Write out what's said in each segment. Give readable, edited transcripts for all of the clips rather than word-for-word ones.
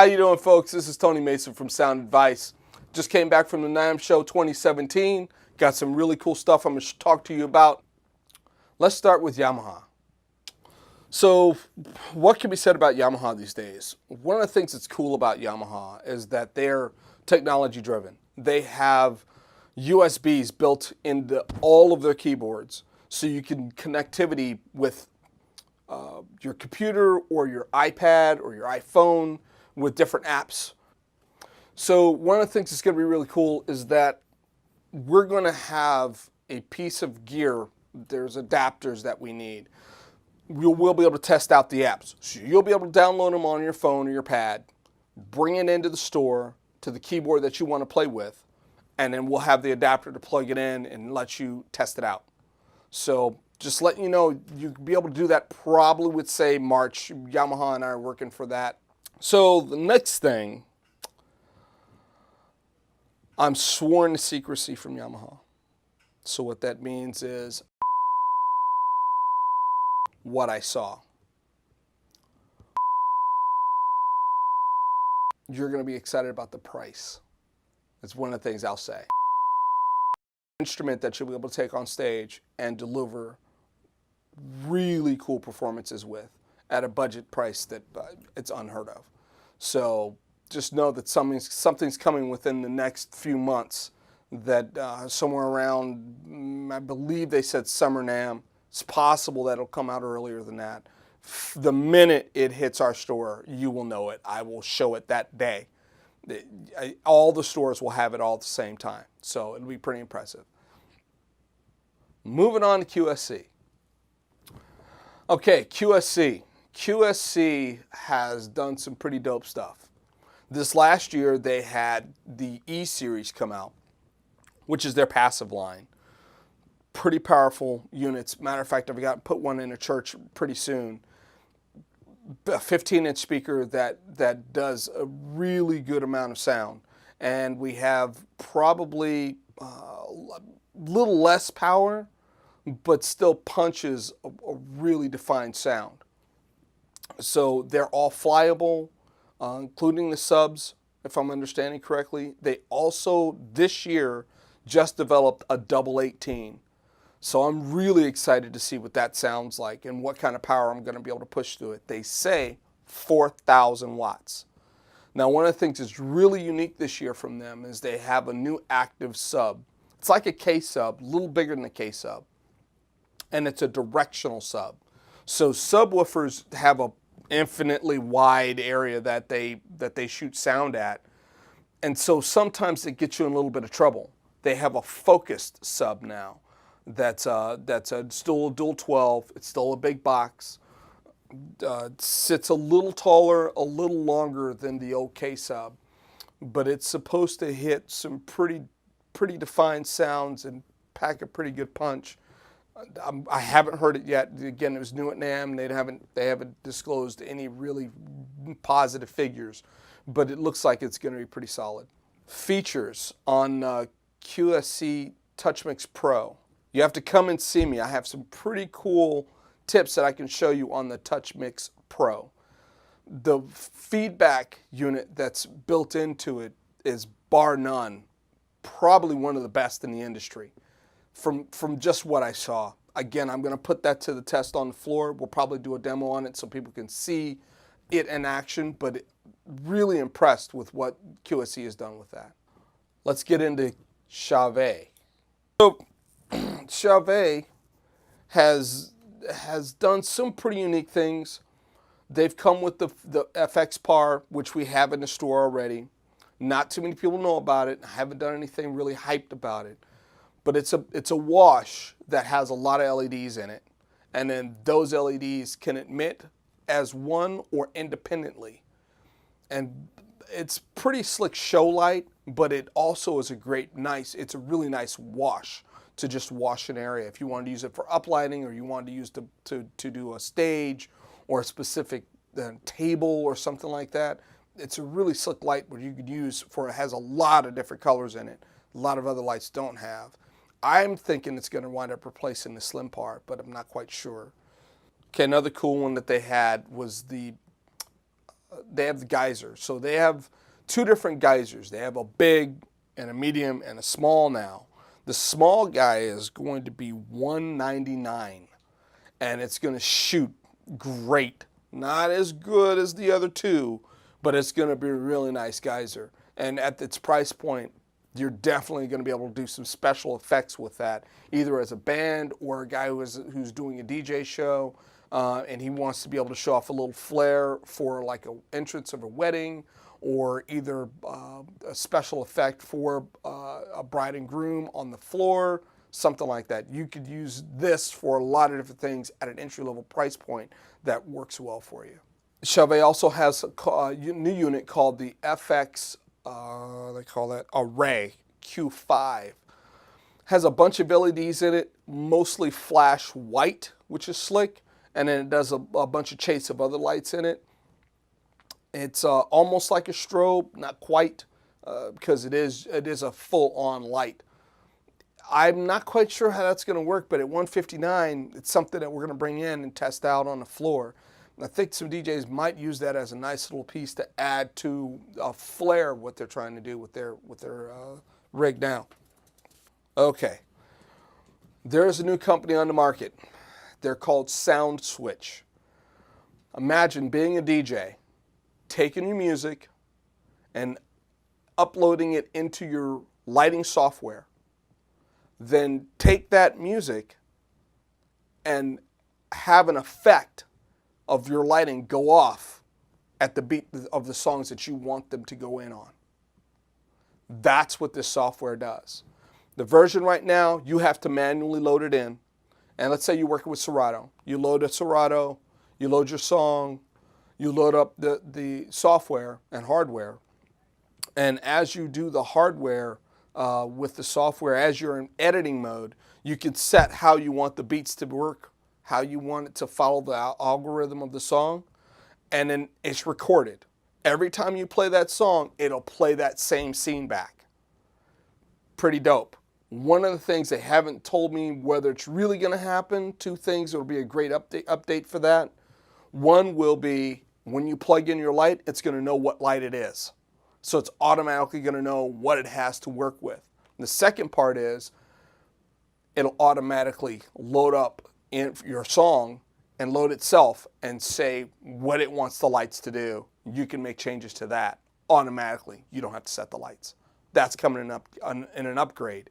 you doing, folks? This is Tony Mason from Sound Advice. Just came back from the NAMM show 2017. Got some really cool stuff I'm going to talk to you about. Let's start with Yamaha. So what can be said about Yamaha these days? One of the things that's cool about Yamaha is that they're technology driven. They have USBs built into all of their keyboards, so you can connectivity with your computer or your iPad or your iPhone with different apps. So one of the things that's going to be really cool is that we're going to have a piece of gear. There's adapters that we need. We'll be able to test out the apps. So you'll be able to download them on your phone or your pad, bring it into the store to the keyboard that you want to play with, and then we'll have the adapter to plug it in and let you test it out. So just letting you know, you'll be able to do that probably with, say, March. Yamaha and I are working for that. So the next thing, I'm sworn to secrecy from Yamaha. So what that means is what I saw. You're going to be excited about the price. That's one of the things I'll say. Instrument that you'll be able to take on stage and deliver really cool performances with at a budget price that it's unheard of. So just know that something's coming within the next few months, that somewhere around, I believe they said summer NAMM. It's possible that it'll come out earlier than that. The minute it hits our store, you will know it. I will show it that day. All the stores will have it all at the same time, so it'll be pretty impressive. Moving on to QSC. Okay, QSC. QSC has done some pretty dope stuff. This last year, they had the E-Series come out, which is their passive line. Pretty powerful units. Matter of fact, I've got to put one in a church pretty soon. A 15-inch speaker that does a really good amount of sound. And we have probably a little less power, but still punches a really defined sound. So they're all flyable, including the subs, if I'm understanding correctly. They also, this year, just developed a double 18. So I'm really excited to see what that sounds like and what kind of power I'm going to be able to push through it. They say 4,000 watts. Now, one of the things that's really unique this year from them is they have a new active sub. It's like a K-sub, a little bigger than a K-sub. And it's a directional sub. So subwoofers have a infinitely wide area that they shoot sound at. And so sometimes it gets you in a little bit of trouble. They have a focused sub now. That's still a dual 12. It's still a big box. Sits a little taller, a little longer than the OK sub, but it's supposed to hit some pretty defined sounds and pack a pretty good punch. I haven't heard it yet. Again, it was new at NAMM. They haven't disclosed any really positive figures, but it looks like it's going to be pretty solid. Features on QSC TouchMix Pro. You have to come and see me. I have some pretty cool tips that I can show you on the TouchMix Pro. The feedback unit that's built into it is bar none, probably one of the best in the industry from just what I saw. Again, I'm going to put that to the test on the floor. We'll probably do a demo on it so people can see it in action, but really impressed with what QSC has done with that. Let's get into Chauvet. So Chauvet has done some pretty unique things. They've come with the FX Par, which we have in the store already. Not too many people know about it. I haven't done anything really hyped about it. But it's a wash that has a lot of LEDs in it. And then those LEDs can emit as one or independently. And it's pretty slick show light, but it also is it's a really nice wash to just wash an area. If you wanted to use it for uplighting, or you wanted to use to do a stage or a specific table or something like that, it's a really slick light where you could use for, it has a lot of different colors in it. A lot of other lights don't have. I'm thinking it's going to wind up replacing the Slim Par, but I'm not quite sure. Okay, another cool one that they had was the the geyser. So they have two different geysers. They have a big and a medium and a small now. The small guy is going to be $199, and it's going to shoot great. Not as good as the other two, but it's going to be a really nice geyser. And at its price point, you're definitely going to be able to do some special effects with that, either as a band or a guy who's doing a DJ show, and he wants to be able to show off a little flair for like an entrance of a wedding, or either a special effect for a bride and groom on the floor, something like that. You could use this for a lot of different things at an entry-level price point that works well for you. Chauvet also has a new unit called the FX, they call that Array Q5. Has a bunch of LEDs in it, mostly flash white, which is slick, and then it does a bunch of chase of other lights in it. It's almost like a strobe, not quite, because it is a full-on light. I'm not quite sure how that's going to work, but at $159, it's something that we're going to bring in and test out on the floor. And I think some DJs might use that as a nice little piece to add to a flair what they're trying to do with their rig now. Okay, there's a new company on the market. They're called Sound Switch. Imagine being a DJ, taking your music and uploading it into your lighting software. Then take that music and have an effect of your lighting go off at the beat of the songs that you want them to go in on. That's what this software does. The version right now, you have to manually load it in. And let's say you're working with Serato. You load a Serato, you load your song, you load up the software and hardware. And as you do the hardware with the software, as you're in editing mode, you can set how you want the beats to work, how you want it to follow the algorithm of the song, and then it's recorded. Every time you play that song, it'll play that same scene back. Pretty dope. One of the things they haven't told me whether it's really going to happen, two things that will be a great update for that. One will be when you plug in your light, it's going to know what light it is. So it's automatically going to know what it has to work with. And the second part is it'll automatically load up in your song and load itself and say what it wants the lights to do. You can make changes to that automatically. You don't have to set the lights. That's coming in an upgrade.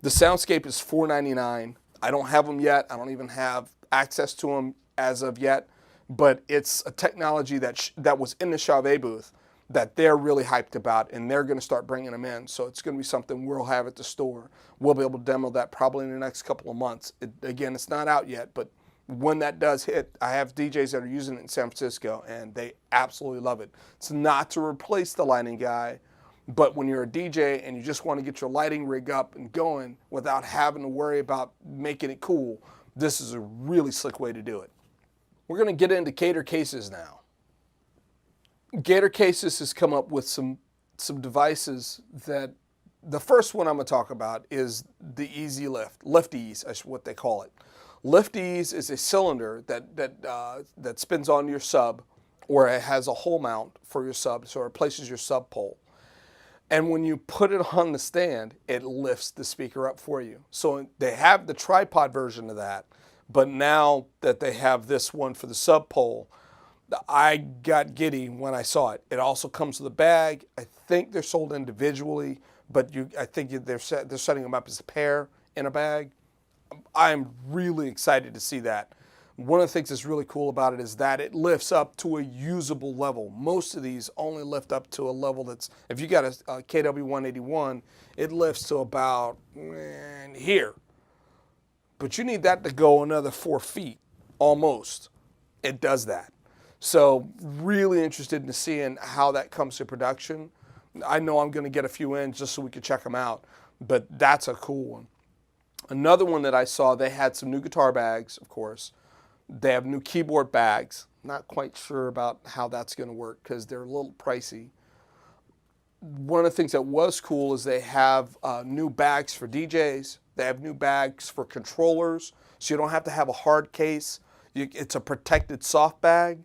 The Soundscape is $499. I don't have them yet. I don't even have access to them as of yet. But it's a technology that was in the Chauvet booth that they're really hyped about, and they're going to start bringing them in. So it's going to be something we'll have at the store. We'll be able to demo that probably in the next couple of months. Again, it's not out yet, but when that does hit, I have DJs that are using it in San Francisco, and they absolutely love it. It's not to replace the lighting guy, but when you're a DJ and you just want to get your lighting rig up and going without having to worry about making it cool, this is a really slick way to do it. We're going to get into Gator Cases now. Gator Cases has come up with some devices that, the first one I'm going to talk about is the Easy Lift, Lift Ease is what they call it. Lift Ease is a cylinder that spins on your sub, or it has a hole mount for your sub, so it replaces your sub pole. And when you put it on the stand, it lifts the speaker up for you. So they have the tripod version of that, but now that they have this one for the sub pole, I got giddy when I saw it. It also comes with a bag. I think they're sold individually, but I think they're setting them up as a pair in a bag. I'm really excited to see that. One of the things that's really cool about it is that it lifts up to a usable level. Most of these only lift up to a level that's, if you got a KW181, it lifts to about here. But you need that to go another 4 feet, almost. It does that. So really interested in seeing how that comes to production. I know I'm going to get a few in just so we can check them out, but that's a cool one. Another one that I saw, they had some new guitar bags, of course. They have new keyboard bags. Not quite sure about how that's going to work because they're a little pricey. One of the things that was cool is they have new bags for DJs. They have new bags for controllers, so you don't have to have a hard case. It's a protected soft bag,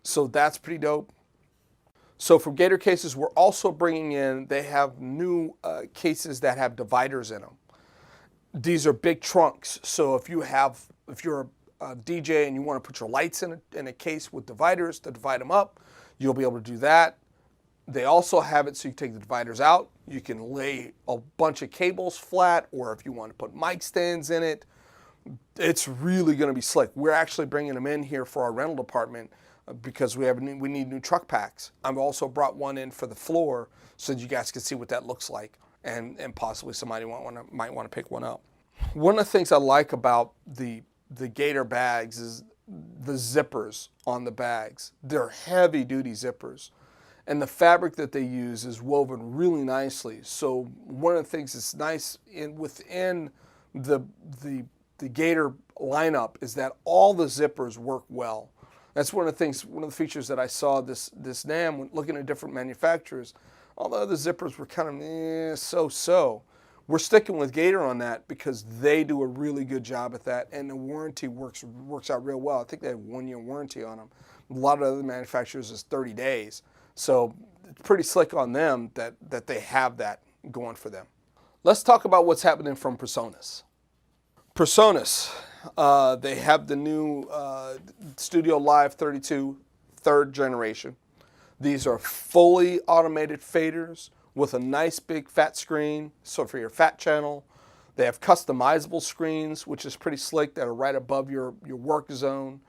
so that's pretty dope. So for Gator cases, we're also bringing in, they have new cases that have dividers in them. These are big trunks. So if you're a DJ and you want to put your lights in a case with dividers to divide them up, you'll be able to do that. They also have it so you take the dividers out. You can lay a bunch of cables flat, or if you want to put mic stands in it, it's really going to be slick. We're actually bringing them in here for our rental department because we need new truck packs. I've also brought one in for the floor so that you guys can see what that looks like, and possibly somebody might want to pick one up. One of the things I like about the Gator bags is the zippers on the bags. They're heavy duty zippers, and the fabric that they use is woven really nicely. So one of the things that's nice within the Gator lineup is that all the zippers work well. That's one of the features that I saw this NAMM when looking at different manufacturers. Although the zippers were kind of so-so. We're sticking with Gator on that because they do a really good job at that, and the warranty works out real well. I think they have 1-year warranty on them. A lot of other manufacturers is 30 days. So it's pretty slick on them that they have that going for them. Let's talk about what's happening from PreSonus. PreSonus, they have the new Studio Live 32 3rd generation. These are fully automated faders with a nice big fat screen, so for your fat channel. They have customizable screens, which is pretty slick, that are right above your work zone.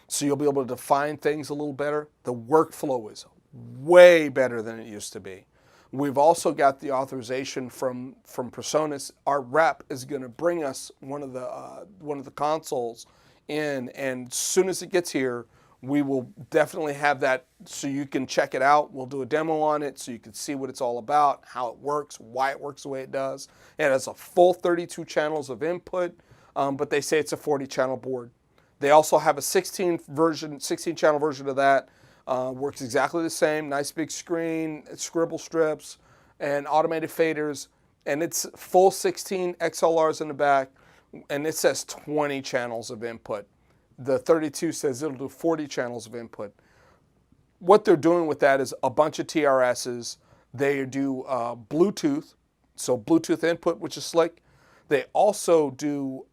So you'll be able to define things a little better. The workflow is way better than it used to be. We've also got the authorization from PreSonus. Our rep is going to bring us one of the consoles in, and as soon as it gets here, we will definitely have that so you can check it out. We'll do a demo on it so you can see what it's all about, how it works, why it works the way it does. It has a full 32 channels of input, but they say it's a 40-channel board. They also have a 16-channel version of that. Works exactly the same, nice big screen, scribble strips, and automated faders, and it's full 16 XLRs in the back, and it says 20 channels of input. The 32 says it'll do 40 channels of input. What they're doing with that is a bunch of TRSs. They do Bluetooth, so Bluetooth input, which is slick. They also do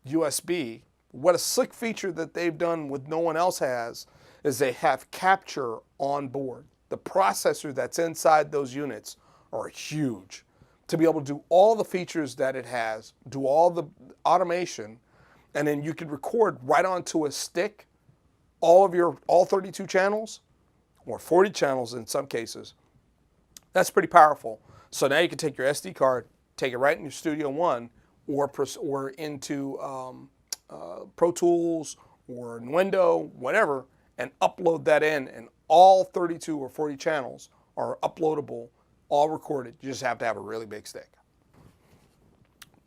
USB. What a slick feature that they've done with no one else has is they have capture on board. The processor that's inside those units are huge. To be able to do all the features that it has, do all the automation, and then you can record right onto a stick all 32 channels, or 40 channels in some cases. That's pretty powerful. So now you can take your SD card, take it right in your Studio One, or into Pro Tools or Nuendo, whatever, and upload that in, and all 32 or 40 channels are uploadable, all recorded. You just have to have a really big stick.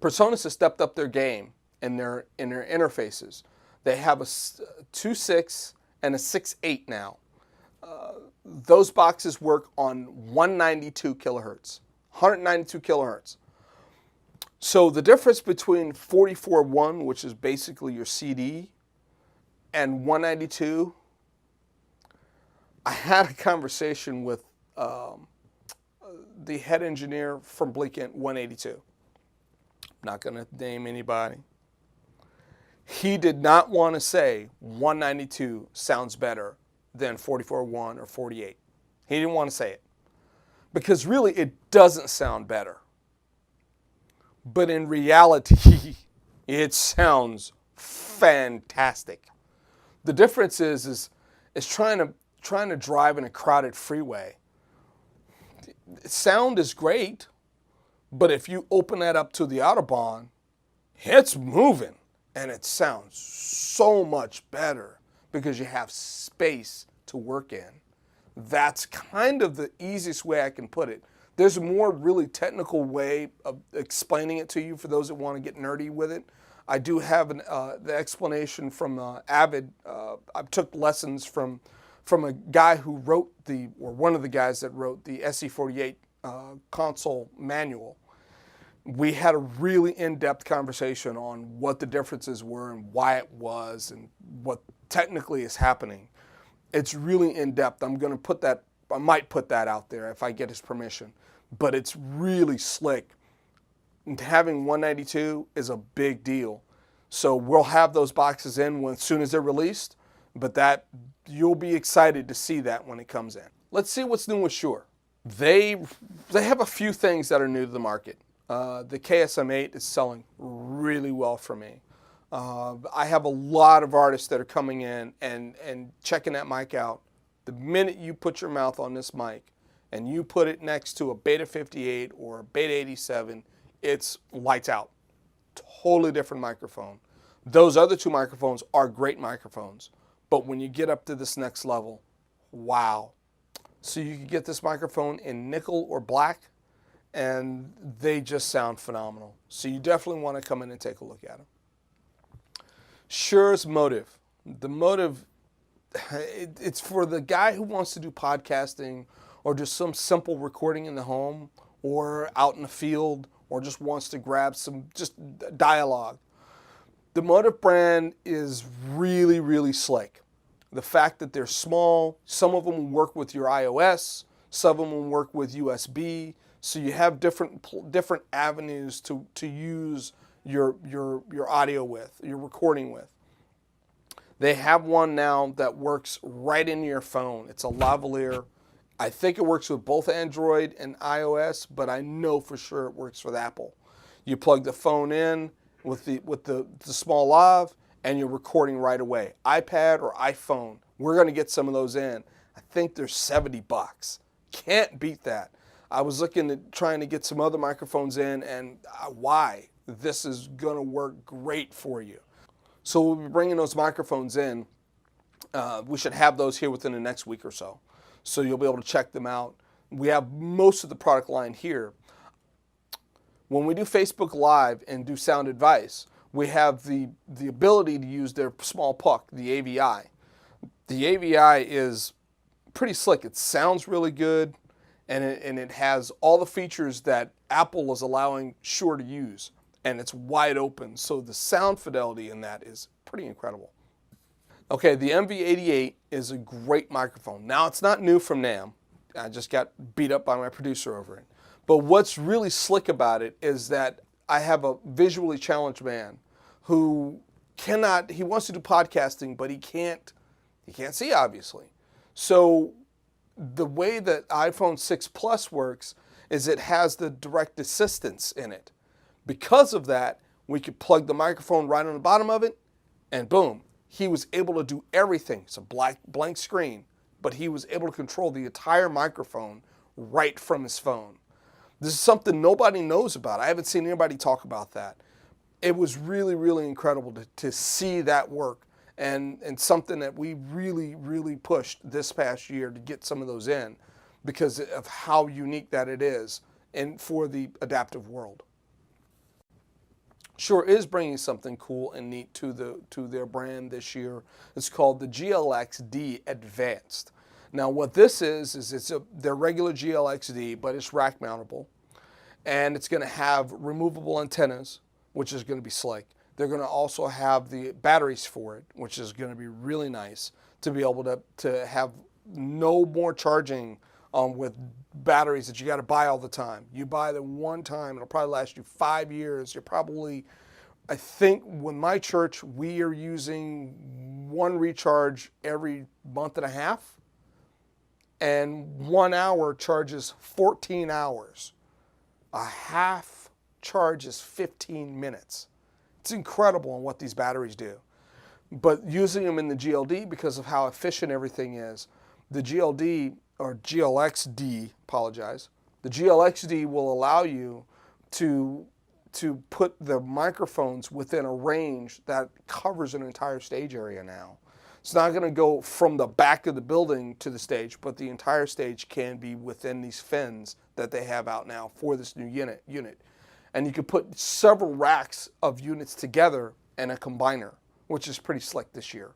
PreSonus has stepped up their game in their interfaces. They have a 2.6 and a 6.8 now. Those boxes work on 192 kilohertz, 192 kilohertz. So the difference between 44.1, which is basically your CD, and 192, I had a conversation with the head engineer from Bleak 182. Not going to name anybody. He did not want to say 192 sounds better than 44.1 or 48. He didn't want to say it because really it doesn't sound better. But in reality, it sounds fantastic. The difference is trying to drive in a crowded freeway. Sound is great, but if you open that up to the Autobahn, it's moving and it sounds so much better because you have space to work in. That's kind of the easiest way I can put it. There's a more really technical way of explaining it to you for those that want to get nerdy with it. I do have the explanation from Avid. I took lessons from a guy who wrote one of the guys that wrote the SE48 console manual. We had a really in-depth conversation on what the differences were and why it was and what technically is happening. It's really in-depth. I'm going to put that might put that out there if I get his permission. But it's really slick. And having 192 is a big deal. So we'll have those boxes in as soon as they're released, but that you'll be excited to see that when it comes in. Let's see what's new with Shure. They have a few things that are new to the market. The KSM8 is selling really well for me. I have a lot of artists that are coming in and checking that mic out. The minute you put your mouth on this mic and you put it next to a Beta 58 or a Beta 87, it's lights out. Totally different microphone. Those other two microphones are great microphones, but when you get up to this next level, wow. So you can get this microphone in nickel or black, and they just sound phenomenal. So you definitely want to come in and take a look at them. Shure's Motive. The Motive, it's for the guy who wants to do podcasting or just some simple recording in the home or out in the field or just wants to grab some just dialogue. The Motive brand is really, really slick. The fact that they're small, some of them will work with your iOS, some of them will work with USB, so you have different avenues to use your audio with, your recording with. They have one now that works right in your phone. It's a lavalier. I think it works with both Android and iOS, but I know for sure it works with Apple. You plug the phone in with the small lav, and you're recording right away. iPad or iPhone, we're going to get some of those in. I think they're $70. Can't beat that. I was looking at trying to get some other microphones in, and why? This is going to work great for you. So we'll be bringing those microphones in. We should have those here within the next week or so. So you'll be able to check them out. We have most of the product line here. When we do Facebook Live and do sound advice, we have the ability to use their small puck, the AVI. The AVI is pretty slick. It sounds really good, and it has all the features that Apple is allowing Shure to use, and it's wide open. So the sound fidelity in that is pretty incredible. Okay, the MV88 is a great microphone. Now, it's not new from NAMM. I just got beat up by my producer over it. But what's really slick about it is that I have a visually challenged man who he wants to do podcasting, but he can't see, obviously. So the way that iPhone 6 Plus works is it has the direct assistance in it. Because of that, we could plug the microphone right on the bottom of it, and boom, he was able to do everything. It's a blank screen, but he was able to control the entire microphone right from his phone. This is something nobody knows about. I haven't seen anybody talk about that. It was really, really incredible to see that work, and something that we really, really pushed this past year to get some of those in because of how unique that it is and for the adaptive world. Shure is bringing something cool and neat to their brand this year. It's called the GLX-D Advanced. Now what this is it's their regular GLX-D, but it's rack mountable, and it's going to have removable antennas, which is going to be slick. They're going to also have the batteries for it, which is going to be really nice to be able to have no more charging with batteries that you got to buy all the time. You buy them one time, it'll probably last you 5 years. You're probably, I think with my church, we are using one recharge every month and a half, and 1 hour charges 14 hours. A half charge is 15 minutes. It's incredible on what these batteries do. But using them in the GLD, because of how efficient everything is, the GLD, or GLX-D, the GLX-D will allow you to put the microphones within a range that covers an entire stage area now. It's not going to go from the back of the building to the stage, but the entire stage can be within these fins that they have out now for this new unit. And you can put several racks of units together in a combiner, which is pretty slick this year.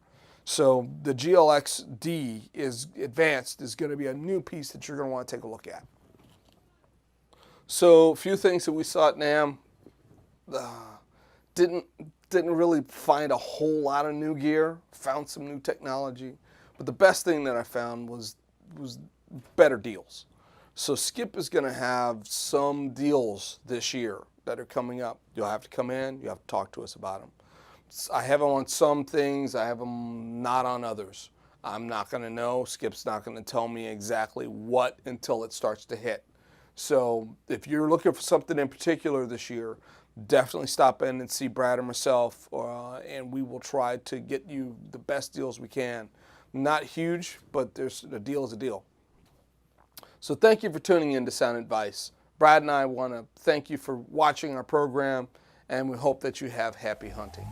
So the GLX-D is advanced is going to be a new piece that you're going to want to take a look at. So a few things that we saw at NAMM. Didn't really find a whole lot of new gear. Found some new technology, but the best thing that I found was better deals. So Skip is going to have some deals this year that are coming up. You'll have to come in, you have to talk to us about them. I have them on some things, I have them not on others. I'm not going to know. Skip's not going to tell me exactly what until it starts to hit. So if you're looking for something in particular this year, definitely stop in and see Brad or myself, and we will try to get you the best deals we can. Not huge, but a deal is a deal. So thank you for tuning in to Sound Advice. Brad and I want to thank you for watching our program, and we hope that you have happy hunting.